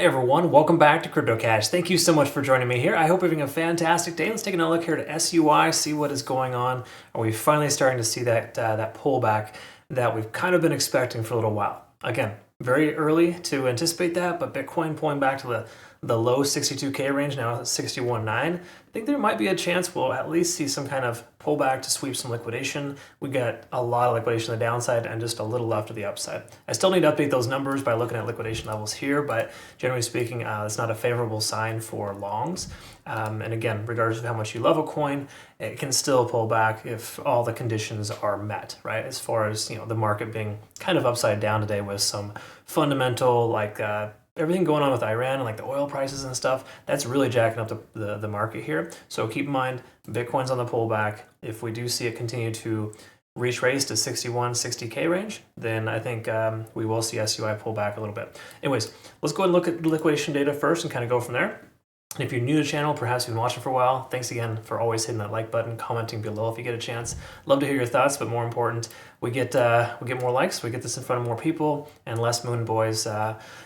Hey everyone, welcome back to Crypto Cash. Thank you so much for joining me here. I hope you're having a fantastic day. Let's take another look here at SUI, see what is going on. Are we finally starting to see that pullback that we've kind of been expecting for a little while? Again, very early to anticipate that, but Bitcoin pulling back to the low 62K range, now at 61.9. I think there might be a chance we'll at least see some kind of pullback to sweep some liquidation. We got a lot of liquidation on the downside and just a little left of the upside. I still need to update those numbers by looking at liquidation levels here, but generally speaking, it's not a favorable sign for longs. And again, regardless of how much you love a coin, it can still pull back if all the conditions are met, right? As far as the market being kind of upside down today with some fundamental everything going on with Iran and like the oil prices and stuff, that's really jacking up the market here. So keep in mind, Bitcoin's on the pullback. If we do see it continue to race to 61, 60K range, then I think we will see SUI pull back a little bit. Anyways, let's go ahead and look at the liquidation data first and kind of go from there. And if you're new to the channel, perhaps you've been watching for a while, thanks again for always hitting that like button, commenting below if you get a chance. Love to hear your thoughts, but more important, we get more likes, we get this in front of more people, and less moon boys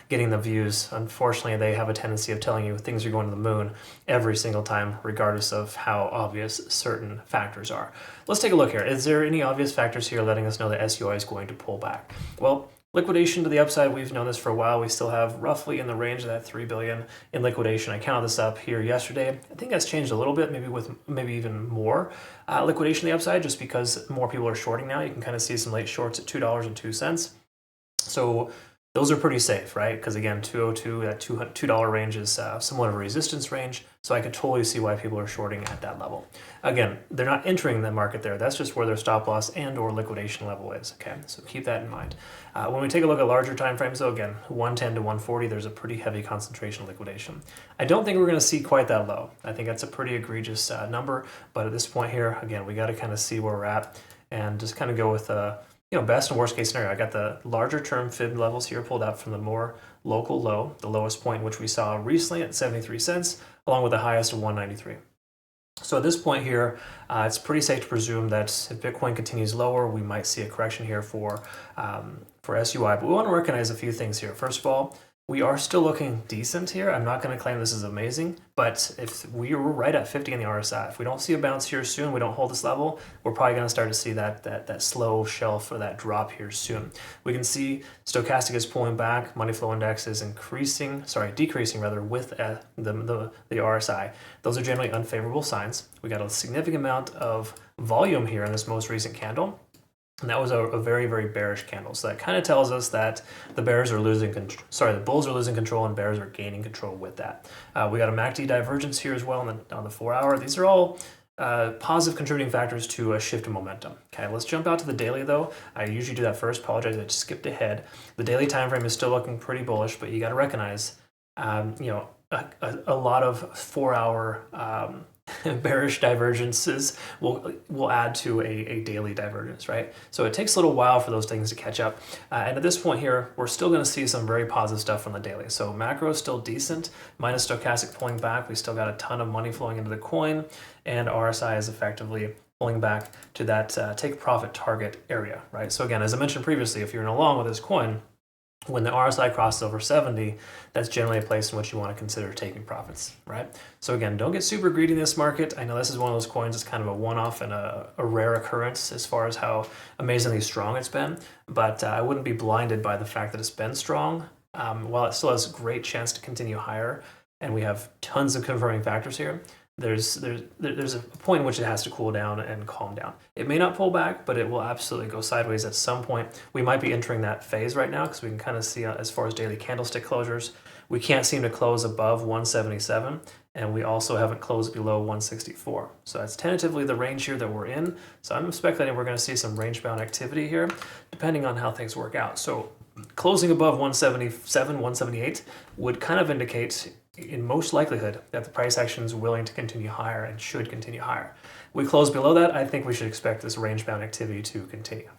getting the views. Unfortunately, they have a tendency of telling you things are going to the moon every single time, regardless of how obvious certain factors are. Let's take a look here. Is there any obvious factors here letting us know that SUI is going to pull back? Well, liquidation to the upside, we've known this for a while. We still have roughly in the range of that 3 billion in liquidation. I counted this up here yesterday. I think that's changed a little bit, maybe even more liquidation to the upside, just because more people are shorting now. You can kind of see some late shorts at $2.02. So those are pretty safe, right? Because again, 202, that $2 range is somewhat of a resistance range. So I could totally see why people are shorting at that level. Again, they're not entering the market there. That's just where their stop loss and or liquidation level is, okay? So keep that in mind. When we take a look at larger time frames, though, again, 110 to 140, there's a pretty heavy concentration of liquidation. I don't think we're going to see quite that low. I think that's a pretty egregious number. But at this point here, again, we got to kind of see where we're at and just kind of go with best and worst case scenario. I got the larger term fib levels here pulled out from the more local low, the lowest point which we saw recently at 73 cents, along with the highest of 193. So at this point here, it's pretty safe to presume that if Bitcoin continues lower, we might see a correction here for SUI. But we want to recognize a few things here. First of all, we are still looking decent here. I'm not going to claim this is amazing, but if we're right at 50 in the RSI, if we don't see a bounce here soon, we don't hold this level, we're probably going to start to see that slow shelf or that drop here soon. We can see stochastic is pulling back, money flow index is decreasing rather with the RSI. Those are generally unfavorable signs. We got a significant amount of volume here in this most recent candle. And that was a very, very bearish candle. So that kind of tells us that the bulls are losing control and bears are gaining control with that. We got a MACD divergence here as well on the 4 hour. These are all positive contributing factors to a shift in momentum. Okay, let's jump out to the daily though. I usually do that first. Apologize, I just skipped ahead. The daily time frame is still looking pretty bullish, but you got to recognize, a lot of 4 hour bearish divergences will add to a daily divergence, right? So it takes a little while for those things to catch up. And at this point here, we're still going to see some very positive stuff from the daily. So macro is still decent, minus stochastic pulling back. We still got a ton of money flowing into the coin, and RSI is effectively pulling back to that take profit target area, right? So again, as I mentioned previously, if you're in a long with this coin, when the RSI crosses over 70, that's generally a place in which you want to consider taking profits, right? So again, don't get super greedy in this market. I know this is one of those coins that's kind of a one-off and a rare occurrence as far as how amazingly strong it's been, but I wouldn't be blinded by the fact that it's been strong. While it still has a great chance to continue higher, and we have tons of confirming factors here, there's a point in which it has to cool down and calm down. It may not pull back, but it will absolutely go sideways at some point. We might be entering that phase right now because we can kind of see as far as daily candlestick closures, we can't seem to close above 177, and we also haven't closed below 164. So that's tentatively the range here that we're in. So I'm speculating we're going to see some range-bound activity here, depending on how things work out. So closing above 177, 178 would kind of indicate, in most likelihood, that the price action is willing to continue higher and should continue higher. We close below that, I think we should expect this range-bound activity to continue.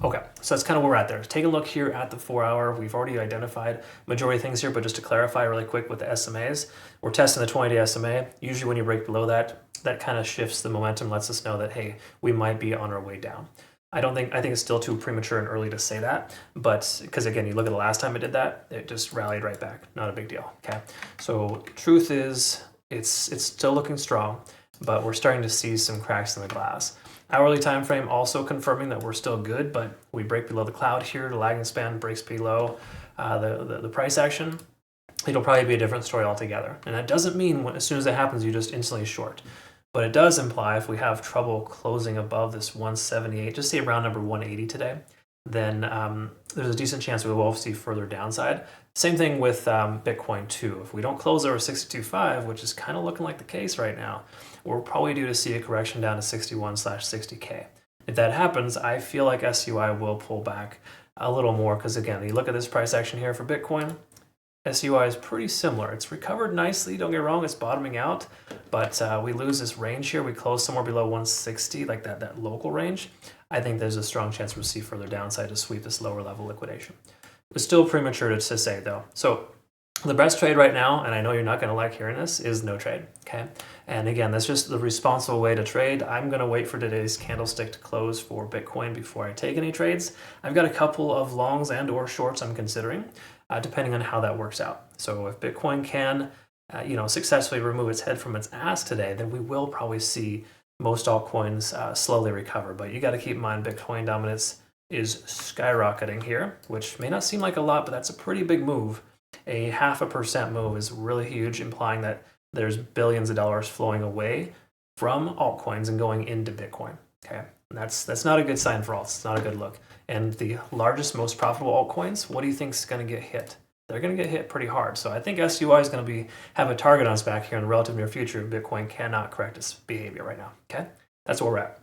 Okay, so that's kind of where we're at there. Take a look here at the 4 hour. We've already identified majority of things here, but just to clarify really quick with the SMAs, we're testing the 20-day SMA. Usually when you break below that, that kind of shifts the momentum, lets us know that, hey, we might be on our way down. I think it's still too premature and early to say that, but because again, you look at the last time it did that, it just rallied right back. Not a big deal. Okay, so truth is, it's still looking strong, but we're starting to see some cracks in the glass. Hourly time frame also confirming that we're still good, but we break below the cloud here. The lagging span breaks below the price action. It'll probably be a different story altogether. And that doesn't mean as soon as that happens, you just instantly short. But it does imply if we have trouble closing above this 178, just say around number 180 today, then there's a decent chance we will see further downside. Same thing with Bitcoin too. If we don't close over 62.5, which is kind of looking like the case right now, we're probably due to see a correction down to 61/60K. If that happens, I feel like SUI will pull back a little more because again, you look at this price action here for Bitcoin, SUI is pretty similar. It's recovered nicely, don't get me wrong, it's bottoming out, but we lose this range here. We close somewhere below 160, like that local range. I think there's a strong chance we'll see further downside to sweep this lower level liquidation. It's still premature to say though. So the best trade right now, and I know you're not gonna like hearing this, is no trade, okay? And again, that's just the responsible way to trade. I'm gonna wait for today's candlestick to close for Bitcoin before I take any trades. I've got a couple of longs and or shorts I'm considering, depending on how that works out. So if Bitcoin can, successfully remove its head from its ass today, then we will probably see most altcoins slowly recover. But you got to keep in mind Bitcoin dominance is skyrocketing here, which may not seem like a lot, but that's a pretty big move. A 0.5% move is really huge, implying that there's billions of dollars flowing away from altcoins and going into Bitcoin. Okay, and that's not a good sign for alts. It's not a good look. And the largest, most profitable altcoins, what do you think is going to get hit? They're going to get hit pretty hard. So I think SUI is going to have a target on its back here in the relative near future. Bitcoin cannot correct its behavior right now. Okay, that's where we're at.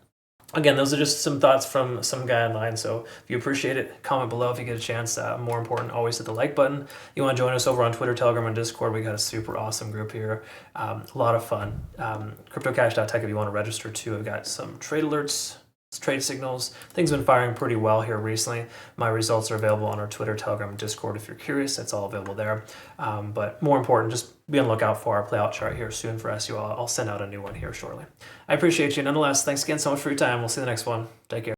Again, those are just some thoughts from some guy online. So if you appreciate it, comment below if you get a chance. More important, always hit the like button. You want to join us over on Twitter, Telegram, and Discord. We got a super awesome group here. A lot of fun. CryptoCash.tech if you want to register too. I've got some trade alerts, trade signals. Things have been firing pretty well here recently. My results are available on our Twitter, Telegram, and Discord if you're curious. That's all available there. But more important, just be on the lookout for our playout chart here soon for SUI. I'll send out a new one here shortly. I appreciate you nonetheless. Thanks again so much for your time. We'll see you in the next one. Take care.